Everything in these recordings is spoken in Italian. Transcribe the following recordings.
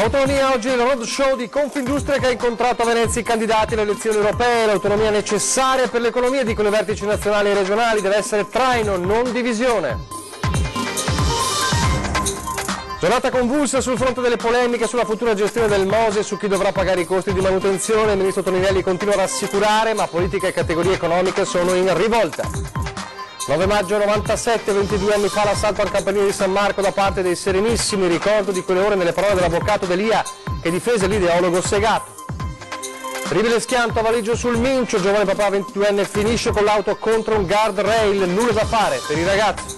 Autonomia oggi il roadshow di Confindustria che ha incontrato a Venezia i candidati alle elezioni europee. L'autonomia necessaria per l'economia, dicono i vertici nazionali e regionali, deve essere traino, non divisione. Giornata convulsa sul fronte delle polemiche sulla futura gestione del Mose e su chi dovrà pagare i costi di manutenzione. Il ministro Toninelli continua a rassicurare, ma politica e categorie economiche sono in rivolta. 9 maggio 97, 22 anni fa, l'assalto al campanile di San Marco da parte dei Serenissimi, ricordo di quelle ore nelle parole dell'avvocato D'Elia che difese l'ideologo Segato. Terribile schianto a Valiggio sul Mincio, giovane papà 22enne finisce con l'auto contro un guardrail, nulla da fare per i ragazzi.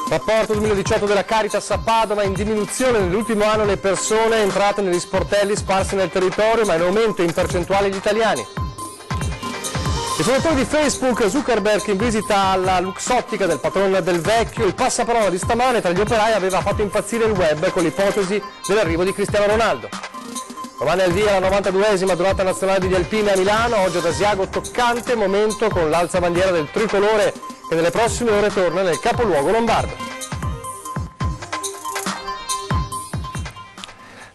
Rapporto 2018 della Caritas a Padova, in diminuzione nell'ultimo anno le persone entrate negli sportelli sparsi nel territorio, ma in aumento in percentuale gli italiani. Il fondatore di Facebook, Zuckerberg, in visita alla Luxottica del patrono del vecchio, il passaparola di stamane tra gli operai aveva fatto impazzire il web con l'ipotesi dell'arrivo di Cristiano Ronaldo. Domani al via la 92esima giornata nazionale degli alpini a Milano, oggi ad Asiago toccante momento con l'alzabandiera del tricolore che nelle prossime ore torna nel capoluogo lombardo.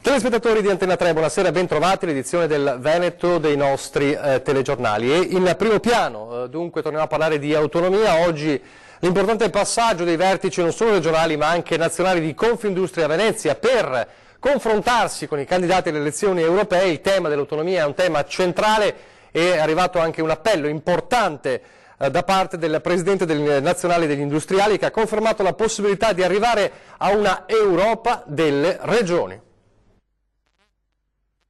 Telespettatori di Antena 3, buonasera, ben trovati all'edizione del Veneto dei nostri telegiornali. E in primo piano, dunque, torniamo a parlare di autonomia. Oggi l'importante passaggio dei vertici non solo regionali ma anche nazionali di Confindustria a Venezia per confrontarsi con i candidati alle elezioni europee. Il tema dell'autonomia è un tema centrale e è arrivato anche un appello importante da parte del Presidente nazionale degli industriali che ha confermato la possibilità di arrivare a una Europa delle regioni.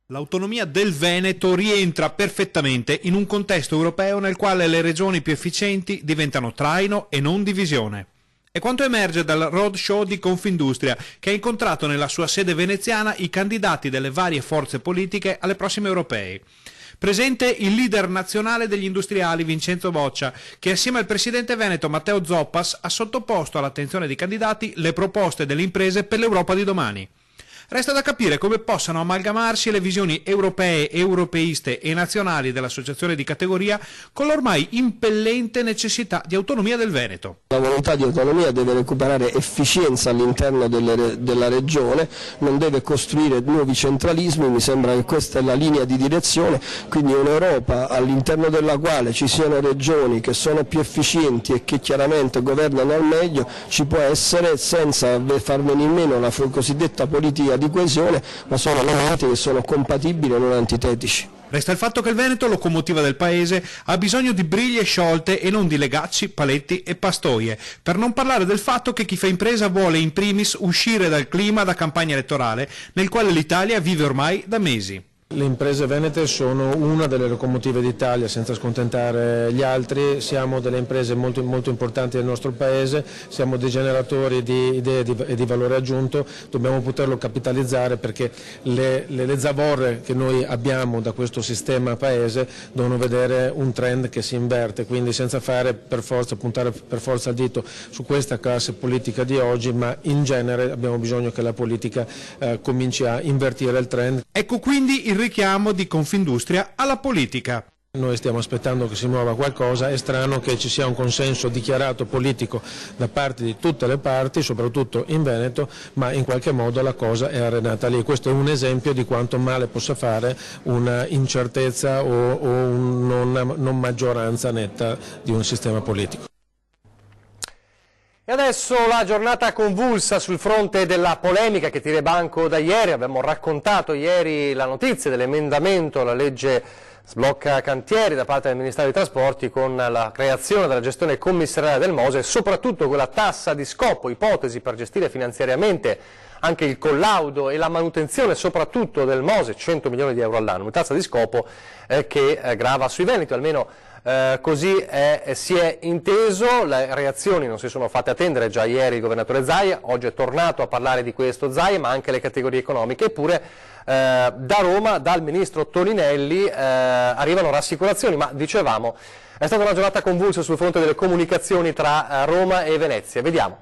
L'autonomia del Veneto rientra perfettamente in un contesto europeo nel quale le regioni più efficienti diventano traino e non divisione. È quanto emerge dal roadshow di Confindustria, che ha incontrato nella sua sede veneziana i candidati delle varie forze politiche alle prossime europee. Presente il leader nazionale degli industriali Vincenzo Boccia, che assieme al presidente veneto Matteo Zoppas ha sottoposto all'attenzione dei candidati le proposte delle imprese per l'Europa di domani. Resta da capire come possano amalgamarsi le visioni europee, europeiste e nazionali dell'associazione di categoria con l'ormai impellente necessità di autonomia del Veneto. La volontà di autonomia deve recuperare efficienza all'interno della regione, non deve costruire nuovi centralismi, mi sembra che questa è la linea di direzione, quindi un'Europa all'interno della quale ci siano regioni che sono più efficienti e che chiaramente governano al meglio ci può essere senza far venire meno la cosiddetta politica di coesione, ma sono elementi che sono compatibili e non antitetici. Resta il fatto che il Veneto, locomotiva del paese, ha bisogno di briglie sciolte e non di legacci, paletti e pastoie, per non parlare del fatto che chi fa impresa vuole in primis uscire dal clima da campagna elettorale nel quale l'Italia vive ormai da mesi. Le imprese venete sono una delle locomotive d'Italia, senza scontentare gli altri. Siamo delle imprese molto importanti del nostro paese, siamo dei generatori di idee e di valore aggiunto, dobbiamo poterlo capitalizzare perché le zavorre che noi abbiamo da questo sistema paese devono vedere un trend che si inverte, quindi senza fare puntare per forza il dito su questa classe politica di oggi, ma in genere abbiamo bisogno che la politica cominci a invertire il trend. Ecco quindi il richiamo di Confindustria alla politica. Noi stiamo aspettando che si muova qualcosa, è strano che ci sia un consenso dichiarato politico da parte di tutte le parti, soprattutto in Veneto, ma in qualche modo la cosa è arenata lì. Questo è un esempio di quanto male possa fare una incertezza o una non maggioranza netta di un sistema politico. E adesso la giornata convulsa sul fronte della polemica che tira banco da ieri. Abbiamo raccontato ieri la notizia dell'emendamento alla legge sblocca cantieri da parte del Ministero dei Trasporti con la creazione della gestione commissariale del Mose e soprattutto quella tassa di scopo, ipotesi per gestire finanziariamente anche il collaudo e la manutenzione soprattutto del Mose, 100 milioni di euro all'anno, una tassa di scopo che grava sui veneti, almeno così si è inteso. Le reazioni non si sono fatte attendere, già ieri il governatore Zaia, oggi è tornato a parlare di questo Zaia, ma anche le categorie economiche, eppure da Roma, dal ministro Toninelli arrivano rassicurazioni, ma dicevamo è stata una giornata convulsa sul fronte delle comunicazioni tra Roma e Venezia. Vediamo.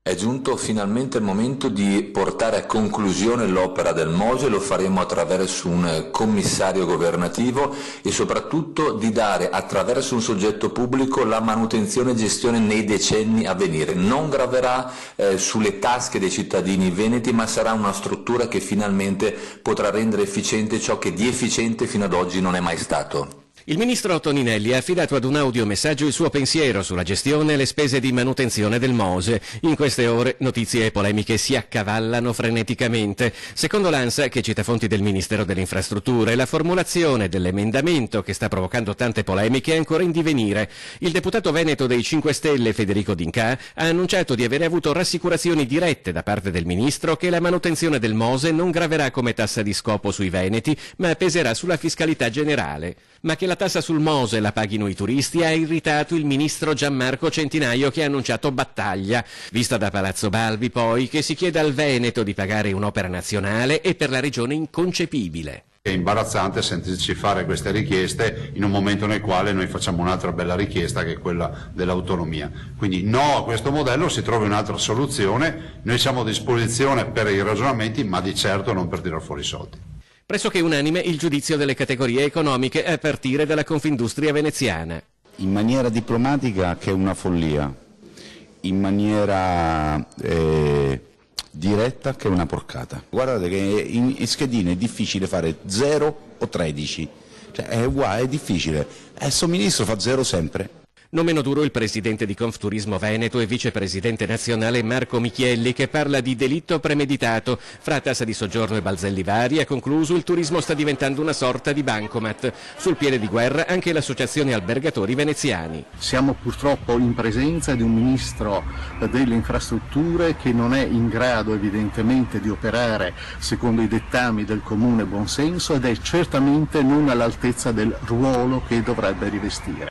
È giunto finalmente il momento di portare a conclusione l'opera del Mose, lo faremo attraverso un commissario governativo e soprattutto di dare attraverso un soggetto pubblico la manutenzione e gestione nei decenni a venire. Non graverà sulle tasche dei cittadini veneti, ma sarà una struttura che finalmente potrà rendere efficiente ciò che di efficiente fino ad oggi non è mai stato. Il ministro Toninelli ha affidato ad un audiomessaggio il suo pensiero sulla gestione e le spese di manutenzione del Mose. In queste ore notizie e polemiche si accavallano freneticamente. Secondo l'ANSA, che cita fonti del Ministero delle Infrastrutture, la formulazione dell'emendamento che sta provocando tante polemiche è ancora in divenire. Il deputato veneto dei 5 Stelle Federico D'Inca ha annunciato di avere avuto rassicurazioni dirette da parte del ministro che la manutenzione del Mose non graverà come tassa di scopo sui veneti, ma peserà sulla fiscalità generale. Ma che la tassa sul Mose la paghino i turisti ha irritato il ministro Gianmarco Centinaio, che ha annunciato battaglia. Vista da Palazzo Balbi, poi, che si chiede al Veneto di pagare un'opera nazionale è per la regione inconcepibile. È imbarazzante sentirci fare queste richieste in un momento nel quale noi facciamo un'altra bella richiesta, che è quella dell'autonomia. Quindi no a questo modello, si trovi un'altra soluzione, noi siamo a disposizione per i ragionamenti, ma di certo non per tirar fuori i soldi. Pressoché unanime il giudizio delle categorie economiche a partire dalla Confindustria veneziana. In maniera diplomatica che è una follia, in maniera diretta che è una porcata. Guardate che in schedine è difficile fare 0 o 13, cioè è difficile, il somministro fa 0 sempre. Non meno duro il presidente di Confturismo Veneto e vicepresidente nazionale Marco Michielli, che parla di delitto premeditato. Fra tassa di soggiorno e balzelli vari, ha concluso, il turismo sta diventando una sorta di bancomat. Sul piede di guerra anche l'associazione albergatori veneziani. Siamo purtroppo in presenza di un ministro delle infrastrutture che non è in grado evidentemente di operare secondo i dettami del comune buonsenso ed è certamente non all'altezza del ruolo che dovrebbe rivestire.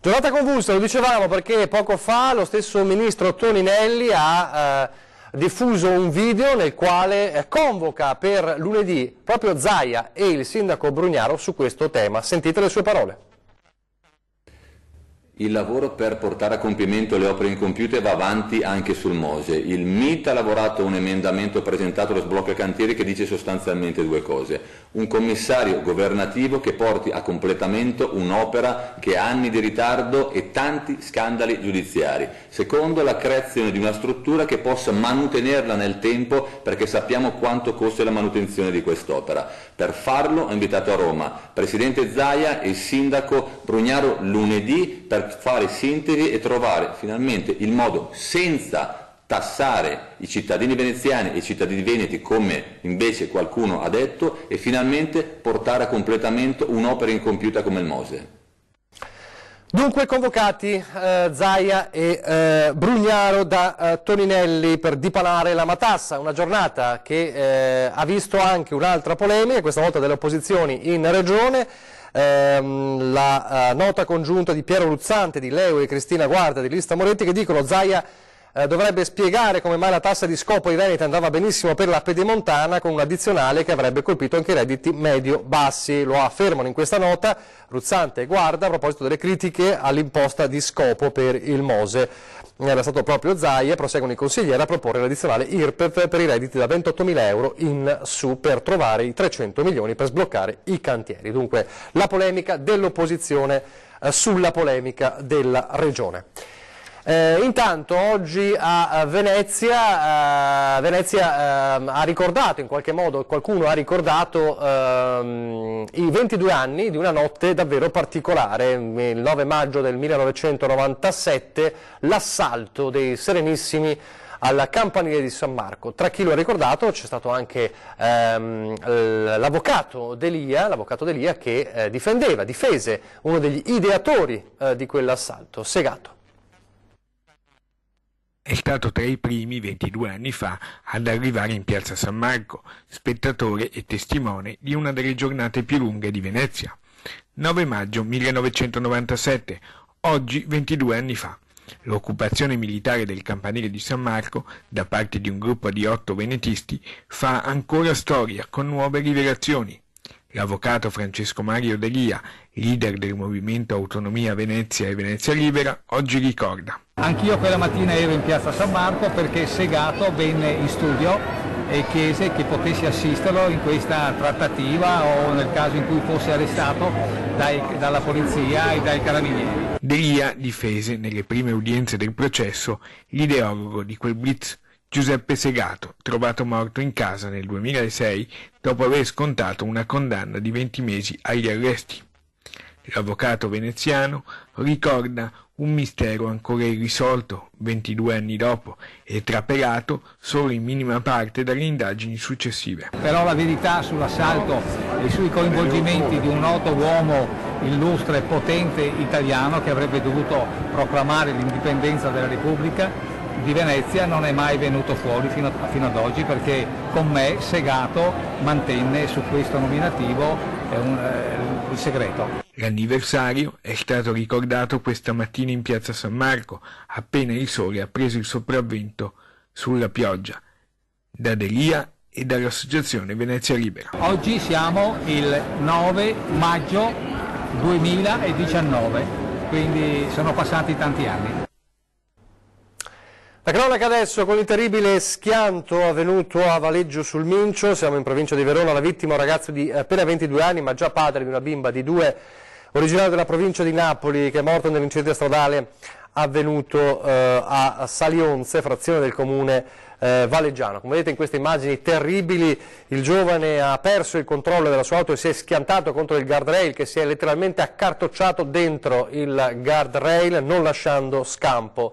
Giornata convulsa, lo dicevamo, perché poco fa lo stesso ministro Toninelli ha diffuso un video nel quale convoca per lunedì proprio Zaia e il sindaco Brugnaro su questo tema. Sentite le sue parole. Il lavoro per portare a compimento le opere incompiute va avanti anche sul Mose. Il MIT ha lavorato un emendamento presentato allo sblocca cantieri che dice sostanzialmente 2 cose. Un commissario governativo che porti a completamento un'opera che ha anni di ritardo e tanti scandali giudiziari. Secondo, la creazione di una struttura che possa mantenerla nel tempo, perché sappiamo quanto costa la manutenzione di quest'opera. Per farlo ho invitato a Roma Presidente Zaia e il Sindaco Brugnaro lunedì per fare sintesi e trovare finalmente il modo, senza tassare i cittadini veneziani e i cittadini veneti come invece qualcuno ha detto, e finalmente portare a completamento un'opera incompiuta come il Mose. Dunque convocati Zaia e Brugnaro da Toninelli per dipanare la matassa, una giornata che ha visto anche un'altra polemica, questa volta delle opposizioni in regione. La nota congiunta di Piero Ruzzante di Leo e Cristina Guarda di Lista Moretti, che dicono Zaia dovrebbe spiegare come mai la tassa di scopo ai veneti andava benissimo per la pedemontana, con un'addizionale che avrebbe colpito anche i redditi medio-bassi. Lo affermano in questa nota Ruzzante e Guarda a proposito delle critiche all'imposta di scopo per il Mose. Era stato proprio Zaia, proseguono i consiglieri, a proporre l'addizionale IRPEF per i redditi da 28.000 euro in su, per trovare i 300 milioni per sbloccare i cantieri. Dunque la polemica dell'opposizione sulla polemica della regione. Intanto oggi a Venezia, ha ricordato, in qualche modo qualcuno ha ricordato i 22 anni di una notte davvero particolare. Il 9 maggio del 1997 l'assalto dei Serenissimi al campanile di San Marco. Tra chi lo ha ricordato c'è stato anche l'avvocato D'Elia che difese uno degli ideatori di quell'assalto, Segato. È stato tra i primi 22 anni fa ad arrivare in piazza San Marco, spettatore e testimone di una delle giornate più lunghe di Venezia. 9 maggio 1997, oggi 22 anni fa. L'occupazione militare del campanile di San Marco da parte di un gruppo di 8 venetisti fa ancora storia con nuove rivelazioni. L'avvocato Francesco Mario D'Elia, leader del movimento Autonomia Venezia e Venezia Libera, oggi ricorda. Anch'io quella mattina ero in piazza San Marco perché Segato venne in studio e chiese che potessi assisterlo in questa trattativa o nel caso in cui fosse arrestato dalla polizia e dai carabinieri. D'Elia difese nelle prime udienze del processo l'ideologo di quel blitz, Giuseppe Segato, trovato morto in casa nel 2006 dopo aver scontato una condanna di 20 mesi agli arresti. L'avvocato veneziano ricorda un mistero ancora irrisolto 22 anni dopo e trapelato solo in minima parte dalle indagini successive. Però la verità sull'assalto e sui coinvolgimenti di un noto uomo illustre e potente italiano che avrebbe dovuto proclamare l'indipendenza della Repubblica di Venezia non è mai venuto fuori fino ad oggi, perché con me Segato mantenne su questo nominativo il segreto. L'anniversario è stato ricordato questa mattina in piazza San Marco, appena il sole ha preso il sopravvento sulla pioggia, da D'Elia e dall'Associazione Venezia Libera. Oggi siamo il 9 maggio 2019, quindi sono passati tanti anni. La cronaca adesso con il terribile schianto avvenuto a Valeggio sul Mincio, siamo in provincia di Verona, la vittima un ragazzo di appena 22 anni ma già padre di una bimba di 2, originario della provincia di Napoli, che è morto nell'incidente stradale avvenuto a Salionze, frazione del comune valeggiano. Come vedete in queste immagini terribili, il giovane ha perso il controllo della sua auto e si è schiantato contro il guardrail, che si è letteralmente accartocciato dentro il guardrail, non lasciando scampo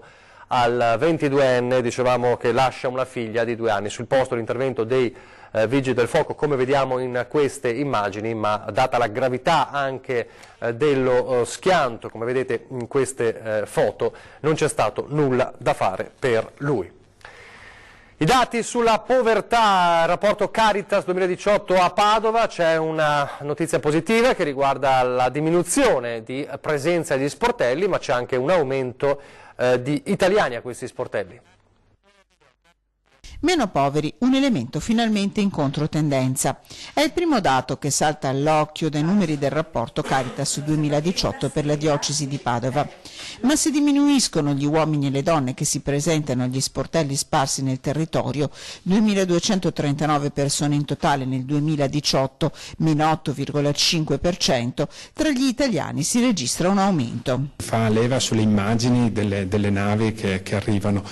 al 22enne, dicevamo, che lascia una figlia di 2 anni. Sul posto l'intervento dei vigili del fuoco, come vediamo in queste immagini, ma data la gravità anche dello schianto, come vedete in queste foto, non c'è stato nulla da fare per lui. I dati sulla povertà, rapporto Caritas 2018 a Padova, c'è una notizia positiva che riguarda la diminuzione di presenza agli sportelli, ma c'è anche un aumento di italiani a questi sportelli. Meno poveri, un elemento finalmente in controtendenza. È il primo dato che salta all'occhio dai numeri del rapporto Caritas 2018 per la diocesi di Padova. Ma se diminuiscono gli uomini e le donne che si presentano agli sportelli sparsi nel territorio, 2.239 persone in totale nel 2018, meno 8,5%, tra gli italiani si registra un aumento. Fa leva sulle immagini delle navi che arrivano.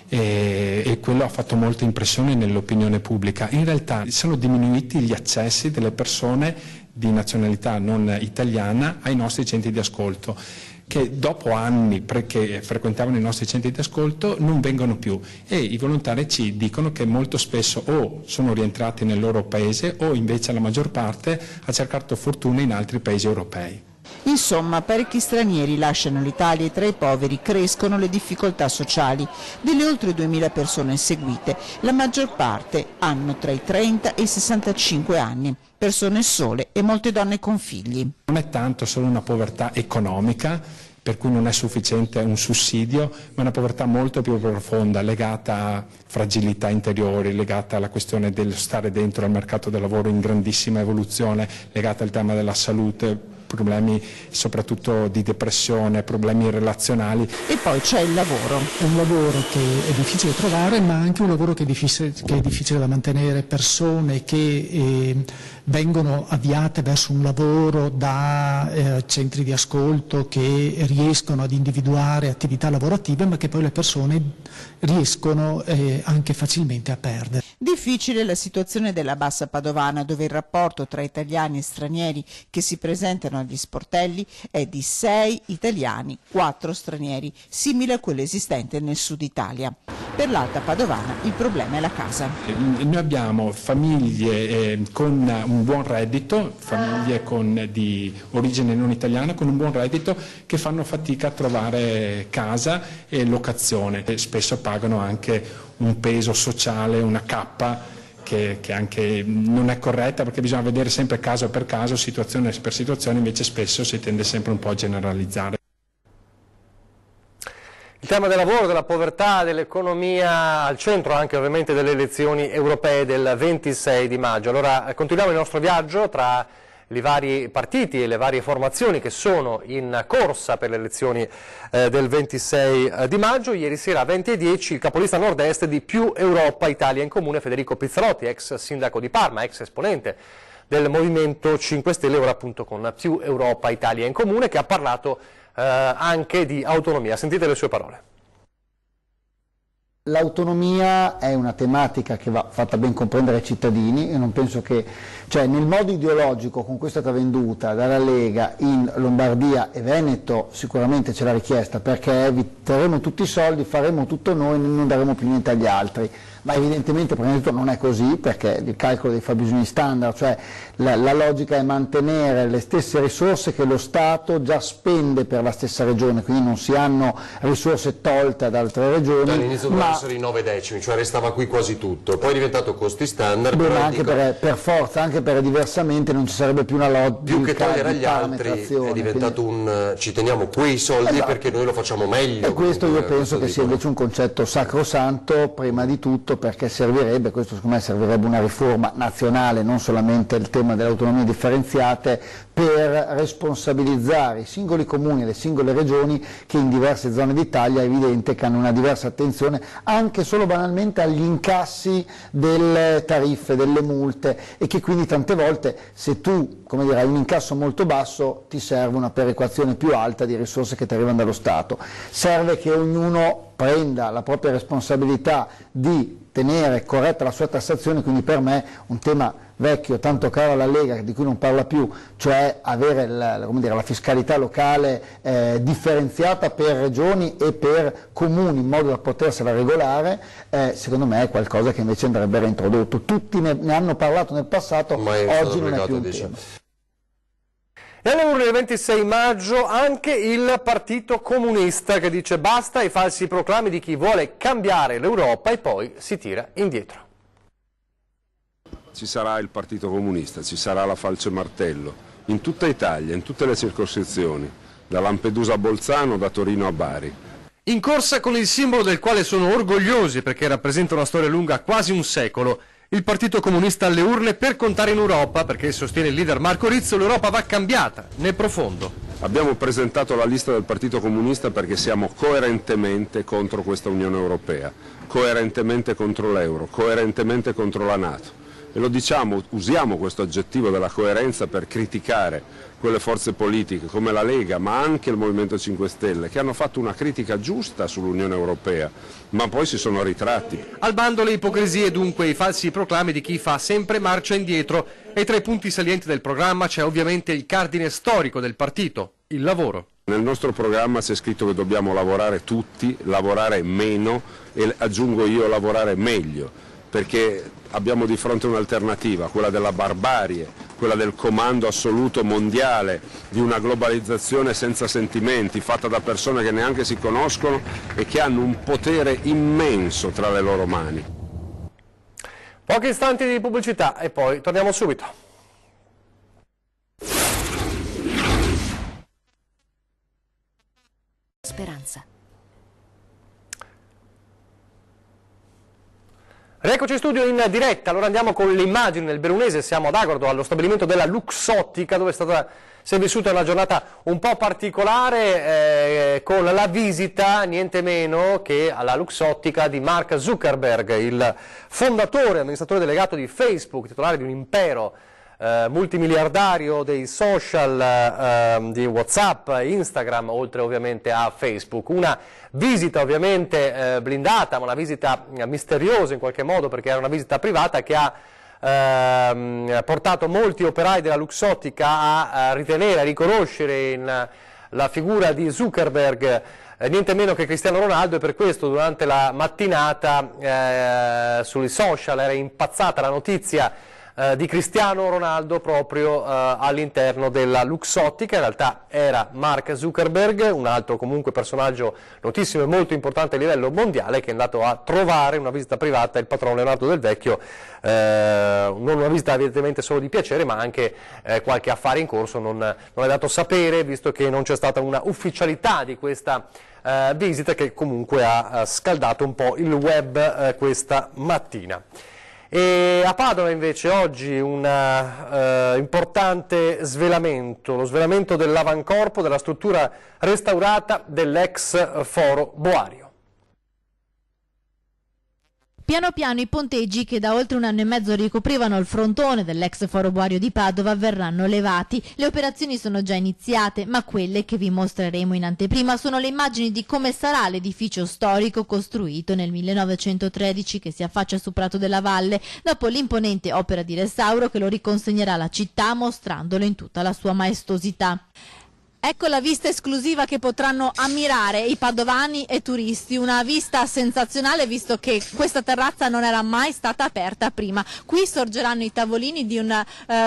E quello ha fatto molta impressione nell'opinione pubblica. In realtà sono diminuiti gli accessi delle persone di nazionalità non italiana ai nostri centri di ascolto, che dopo anni che frequentavano i nostri centri di ascolto non vengono più, e i volontari ci dicono che molto spesso o sono rientrati nel loro paese o invece la maggior parte ha cercato fortuna in altri paesi europei. Insomma, parecchi stranieri lasciano l'Italia e tra i poveri crescono le difficoltà sociali. Delle oltre 2.000 persone seguite, la maggior parte hanno tra i 30 e i 65 anni, persone sole e molte donne con figli. Non è tanto solo una povertà economica, per cui non è sufficiente un sussidio, ma una povertà molto più profonda, legata a fragilità interiori, legata alla questione del stare dentro al mercato del lavoro in grandissima evoluzione, legata al tema della salute, problemi soprattutto di depressione, problemi relazionali. E poi c'è il lavoro. È un lavoro che è difficile trovare, ma anche un lavoro che è difficile da mantenere, persone che vengono avviate verso un lavoro da centri di ascolto che riescono ad individuare attività lavorative, ma che poi le persone riescono anche facilmente a perdere. Difficile la situazione della Bassa Padovana, dove il rapporto tra italiani e stranieri che si presentano agli sportelli è di 6 italiani, 4 stranieri, simile a quello esistente nel sud Italia. Per l'Alta Padovana il problema è la casa. Noi abbiamo famiglie con un buon reddito, famiglie di origine non italiana con un buon reddito, che fanno fatica a trovare casa e locazione. E spesso pagano anche un peso sociale, una cappa che anche non è corretta, perché bisogna vedere sempre caso per caso, situazione per situazione, invece spesso si tende sempre un po' a generalizzare. Il tema del lavoro, della povertà, dell'economia al centro anche ovviamente delle elezioni europee del 26 di maggio. Allora continuiamo il nostro viaggio tra i vari partiti e le varie formazioni che sono in corsa per le elezioni del 26 di maggio. Ieri sera a 20:10 il capolista nord-est di Più Europa Italia in Comune, Federico Pizzarotti, ex sindaco di Parma, ex esponente del Movimento 5 Stelle, ora appunto con Più Europa Italia in Comune, che ha parlato anche di autonomia. Sentite le sue parole. L'autonomia è una tematica che va fatta ben comprendere ai cittadini. Io non penso che, cioè nel modo ideologico con cui è stata venduta dalla Lega in Lombardia e Veneto sicuramente c'è la richiesta, perché vi terremo tutti i soldi, faremo tutto noi, non daremo più niente agli altri. Ma evidentemente prima di tutto non è così, perché il calcolo dei fabbisogni standard, cioè la logica è mantenere le stesse risorse che lo Stato già spende per la stessa regione, quindi non si hanno risorse tolte ad altre regioni. All'inizio dovevano essere i 9 decimi, cioè restava qui quasi tutto, poi è diventato costi standard. Beh, ma anche per forza, anche per diversamente non ci sarebbe più una logica più che togliere agli altri è diventato quindi ci teniamo quei soldi perché noi lo facciamo meglio. E questo io penso che sia invece un concetto sacrosanto, prima di tutto perché servirebbe, questo secondo me servirebbe una riforma nazionale, non solamente il tema delle autonomie differenziate, per responsabilizzare i singoli comuni e le singole regioni che in diverse zone d'Italia è evidente che hanno una diversa attenzione anche solo banalmente agli incassi delle tariffe, delle multe, e che quindi tante volte se tu, come dire, hai un incasso molto basso ti serve una perequazione più alta di risorse che ti arrivano dallo Stato. Serve che ognuno prenda la propria responsabilità di tenere corretta la sua tassazione, quindi per me un tema vecchio, tanto caro alla Lega, di cui non parla più, cioè avere la fiscalità locale differenziata per regioni e per comuni in modo da potersela regolare, secondo me è qualcosa che invece andrebbe reintrodotto. Tutti ne hanno parlato nel passato, oggi non è più un tema. E alle urne del 26 maggio anche il Partito Comunista, che dice basta ai falsi proclami di chi vuole cambiare l'Europa e poi si tira indietro. Ci sarà il Partito Comunista, ci sarà la falce martello, in tutta Italia, in tutte le circoscrizioni, da Lampedusa a Bolzano, da Torino a Bari. In corsa con il simbolo del quale sono orgogliosi perché rappresenta una storia lunga quasi un secolo, il Partito Comunista alle urne per contare in Europa, perché sostiene il leader Marco Rizzo, l'Europa va cambiata, nel profondo. Abbiamo presentato la lista del Partito Comunista perché siamo coerentemente contro questa Unione Europea, coerentemente contro l'euro, coerentemente contro la NATO. E lo diciamo, usiamo questo aggettivo della coerenza per criticare quelle forze politiche come la Lega, ma anche il Movimento 5 Stelle, che hanno fatto una critica giusta sull'Unione Europea, ma poi si sono ritratti. Al bando le ipocrisie, dunque i falsi proclami di chi fa sempre marcia indietro, e tra i punti salienti del programma c'è ovviamente il cardine storico del partito, il lavoro. Nel nostro programma c'è scritto che dobbiamo lavorare tutti, lavorare meno e, aggiungo io, lavorare meglio, perché abbiamo di fronte un'alternativa, quella della barbarie, quella del comando assoluto mondiale, di una globalizzazione senza sentimenti, fatta da persone che neanche si conoscono e che hanno un potere immenso tra le loro mani. Pochi istanti di pubblicità e poi torniamo subito. Speranza. Rieccoci in studio in diretta, allora andiamo con le immagini del Bellunese, siamo ad Agordo, allo stabilimento della Luxottica, dove si è vissuta una giornata un po' particolare con la visita, niente meno che alla Luxottica, di Mark Zuckerberg, il fondatore, amministratore delegato di Facebook, titolare di un impero multimiliardario dei social, di WhatsApp, Instagram, oltre ovviamente a Facebook. Una visita ovviamente blindata, ma una visita misteriosa in qualche modo, perché era una visita privata che ha portato molti operai della Luxottica a ritenere, a riconoscere la figura di Zuckerberg niente meno che Cristiano Ronaldo, e per questo durante la mattinata sui social era impazzata la notizia di Cristiano Ronaldo proprio all'interno della Luxottica. In realtà era Mark Zuckerberg, un altro comunque personaggio notissimo e molto importante a livello mondiale, che è andato a trovare una visita privata il patrono Leonardo Del Vecchio, non una visita evidentemente solo di piacere, ma anche qualche affare in corso, non è dato sapere, visto che non c'è stata una ufficialità di questa visita, che comunque ha scaldato un po' il web questa mattina. E a Padova invece oggi un importante svelamento, lo svelamento dell'avancorpo della struttura restaurata dell'ex foro Boario. Piano piano i ponteggi che da oltre 1 anno e mezzo ricoprivano il frontone dell'ex foro Boario di Padova verranno levati. Le operazioni sono già iniziate, ma quelle che vi mostreremo in anteprima sono le immagini di come sarà l'edificio storico costruito nel 1913 che si affaccia su Prato della Valle, dopo l'imponente opera di restauro che lo riconsegnerà alla città mostrandolo in tutta la sua maestosità. Ecco la vista esclusiva che potranno ammirare i padovani e turisti, una vista sensazionale visto che questa terrazza non era mai stata aperta prima. Qui sorgeranno i tavolini di un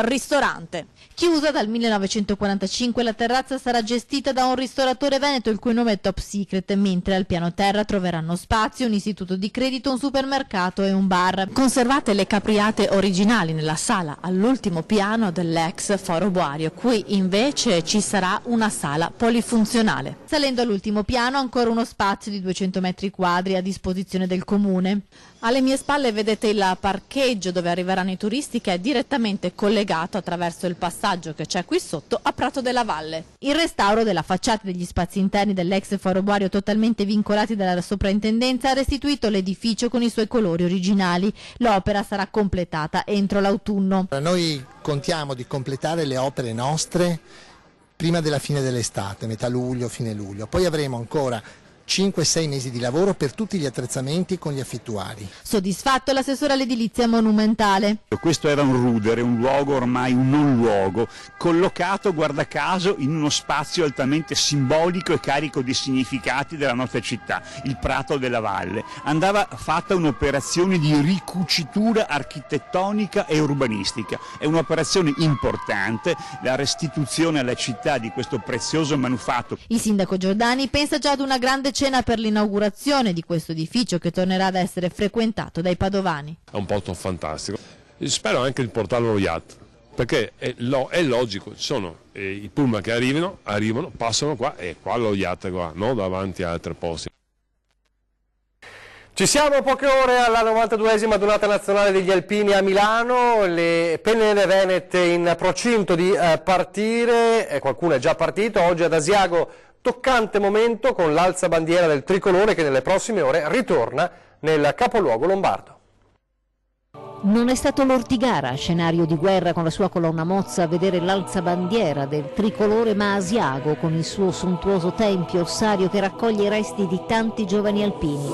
ristorante. Chiusa dal 1945, la terrazza sarà gestita da un ristoratore veneto il cui nome è Top Secret, mentre al piano terra troveranno spazio un istituto di credito, un supermercato e un bar. Conservate le capriate originali nella sala all'ultimo piano dell'ex foro Boario, qui invece ci sarà una sala polifunzionale. Salendo all'ultimo piano ancora uno spazio di 200 metri quadri a disposizione del comune. Alle mie spalle vedete il parcheggio dove arriveranno i turisti che è direttamente collegato attraverso il passaggio che c'è qui sotto a Prato della Valle. Il restauro della facciata degli spazi interni dell'ex foro Boario totalmente vincolati dalla soprintendenza ha restituito l'edificio con i suoi colori originali. L'opera sarà completata entro l'autunno. Noi contiamo di completare le opere nostre prima della fine dell'estate, metà luglio, fine luglio. Poi avremo ancora 5-6 mesi di lavoro per tutti gli attrezzamenti con gli affittuari. Soddisfatto l'assessore all'edilizia monumentale. Questo era un rudere, un luogo ormai un non luogo, collocato guarda caso in uno spazio altamente simbolico e carico di significati della nostra città, il Prato della Valle. Andava fatta un'operazione di ricucitura architettonica e urbanistica. È un'operazione importante, la restituzione alla città di questo prezioso manufatto. Il sindaco Giordani pensa già ad una grande cena per l'inaugurazione di questo edificio che tornerà ad essere frequentato dai padovani. È un posto fantastico, spero anche di portarlo allo yacht, perché è logico, ci sono i pullman che arrivano, passano qua e qua lo yacht qua, non davanti a altri posti. Ci siamo poche ore alla 92esima Donata Nazionale degli Alpini a Milano, le penne venete in procinto di partire, qualcuno è già partito, oggi ad Asiago toccante momento con l'alzabandiera del tricolore che nelle prossime ore ritorna nel capoluogo lombardo. Non è stato l'Ortigara, scenario di guerra con la sua colonna mozza, a vedere l'alzabandiera del tricolore, ma Asiago con il suo sontuoso tempio ossario che raccoglie i resti di tanti giovani alpini.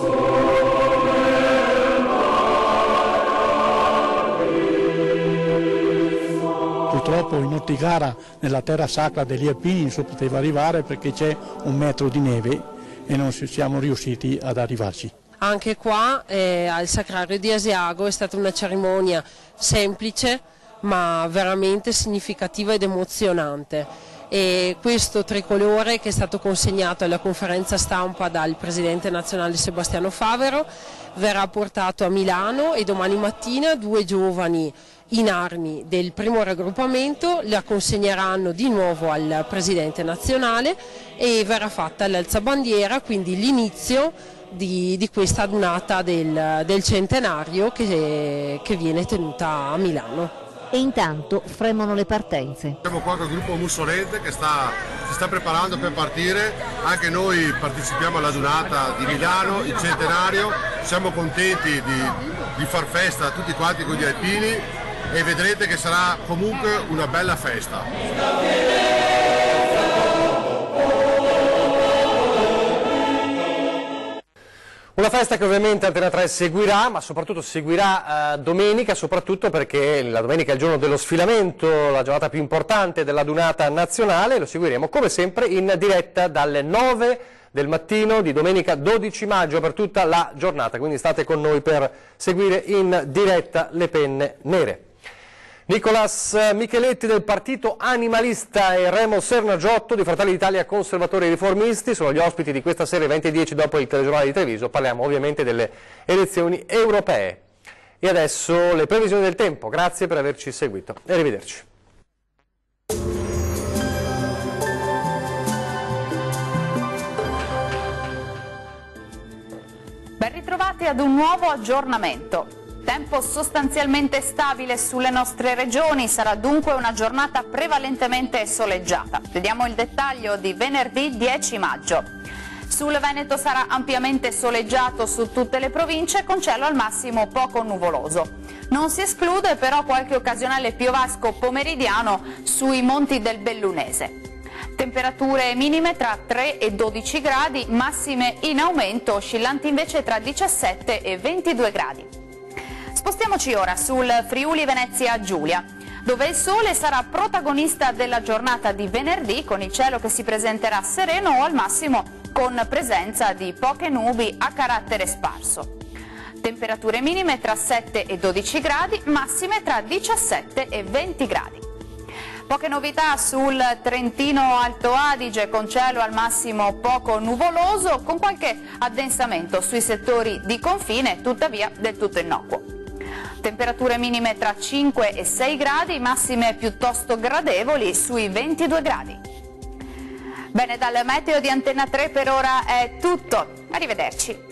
Purtroppo in Ortigara, nella terra sacra degli Alpini, non si poteva arrivare perché c'è 1 metro di neve e non siamo riusciti ad arrivarci. Anche qua al Sacrario di Asiago è stata una cerimonia semplice ma veramente significativa ed emozionante. E questo tricolore che è stato consegnato alla conferenza stampa dal presidente nazionale Sebastiano Favero verrà portato a Milano e domani mattina 2 giovani in armi del primo raggruppamento la consegneranno di nuovo al presidente nazionale e verrà fatta l'alzabandiera, quindi l'inizio di questa annata del centenario che viene tenuta a Milano. E intanto fremono le partenze. Siamo qua con il gruppo Mussolente che si sta preparando per partire, anche noi partecipiamo alla Donata di Milano, il centenario, siamo contenti di far festa a tutti quanti con gli alpini e vedrete che sarà comunque una bella festa. Una festa che ovviamente Antena 3 seguirà, ma soprattutto seguirà domenica, soprattutto perché la domenica è il giorno dello sfilamento, la giornata più importante della Donata nazionale, lo seguiremo come sempre in diretta dalle 9 del mattino di domenica 12 maggio per tutta la giornata, quindi state con noi per seguire in diretta le penne nere. Nicolas Micheletti del Partito Animalista e Remo Sernagiotto di Fratelli d'Italia Conservatori e Riformisti sono gli ospiti di questa serie 20:10 dopo il telegiornale di Treviso. Parliamo ovviamente delle elezioni europee. E adesso le previsioni del tempo. Grazie per averci seguito e arrivederci. Ben ritrovati ad un nuovo aggiornamento. Tempo sostanzialmente stabile sulle nostre regioni, sarà dunque una giornata prevalentemente soleggiata. Vediamo il dettaglio di venerdì 10 maggio. Sul Veneto sarà ampiamente soleggiato su tutte le province con cielo al massimo poco nuvoloso. Non si esclude però qualche occasionale piovasco pomeridiano sui monti del Bellunese. Temperature minime tra 3 e 12 gradi, massime in aumento, oscillanti invece tra 17 e 22 gradi. Spostiamoci ora sul Friuli Venezia Giulia, dove il sole sarà protagonista della giornata di venerdì, con il cielo che si presenterà sereno o al massimo con presenza di poche nubi a carattere sparso. Temperature minime tra 7 e 12 gradi, massime tra 17 e 20 gradi. Poche novità sul Trentino Alto Adige, con cielo al massimo poco nuvoloso, con qualche addensamento sui settori di confine, tuttavia del tutto innocuo. Temperature minime tra 5 e 6 gradi, massime piuttosto gradevoli sui 22 gradi. Bene, dal meteo di Antenna 3 per ora è tutto. Arrivederci.